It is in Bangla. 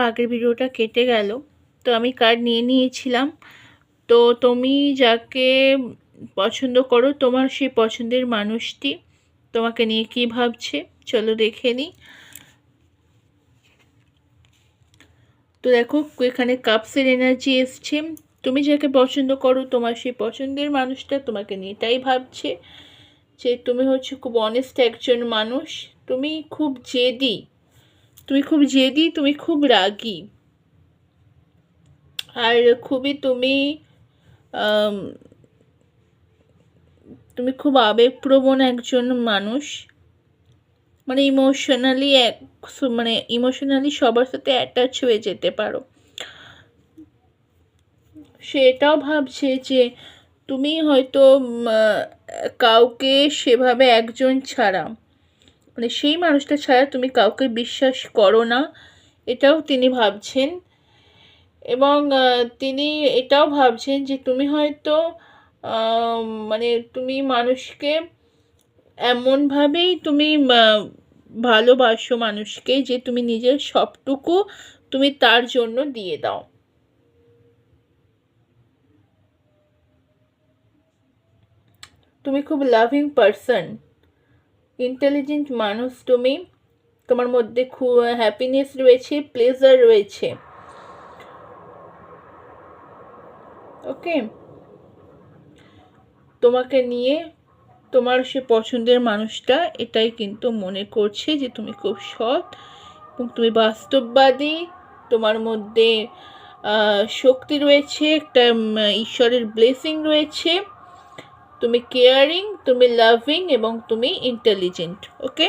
আগের ভিডিওটা কেটে গেল, তো আমি কার্ড নিয়ে নিয়েছিলাম। তো তুমি যাকে পছন্দ করো, তোমার সেই পছন্দের মানুষটি তোমাকে নিয়ে কী ভাবছে, চলো দেখে নিই। তো দেখো এখানে কাপসের এনার্জি এসছে। তুমি যাকে পছন্দ করো, তোমার সেই পছন্দের মানুষটা তোমাকে নিয়ে এটাই ভাবছে যে তুমি হচ্ছে খুব অনেস্ট একজন মানুষ, তুমি খুব জেদি, তুমি খুব রাগী, আর খুবই তুমি খুব আবেগপ্রবণ একজন মানুষ। মানে ইমোশনালি সবার সাথে অ্যাটাচ হয়ে যেতে পারো। সে এটাও ভাবছে যে তুমি হয়তো কাউকে সেভাবে একজন ছাড়া, মানে সেই মানুষটা ছাড়া তুমি কাউকে বিশ্বাস করো না, এটাও তিনি ভাবছেন। এবং তিনি এটাও ভাবছেন যে তুমি হয়তো মানে তুমি মানুষকে এমনভাবেই তুমি ভালোবাসো মানুষকে যে তুমি নিজের সবটুকু তুমি তার জন্য দিয়ে দাও। তুমি খুব লাভিং পারসন, ইন্টেলিজেন্ট মানুষ তুমি, তোমার মধ্যে খুব হ্যাপিনেস রয়েছে, প্লেজার রয়েছে। ওকে, তোমাকে নিয়ে তোমার সে পছন্দের মানুষটা এটাই কিন্তু মনে করছে যে তুমি খুব সৎ এবং তুমি বাস্তববাদী, তোমার মধ্যে শক্তি রয়েছে, একটা ঈশ্বরের ব্লেসিং রয়েছে, তুমি কেয়ারিং, তুমি লাভিং এবং তুমি ইন্টেলিজেন্ট। ওকে।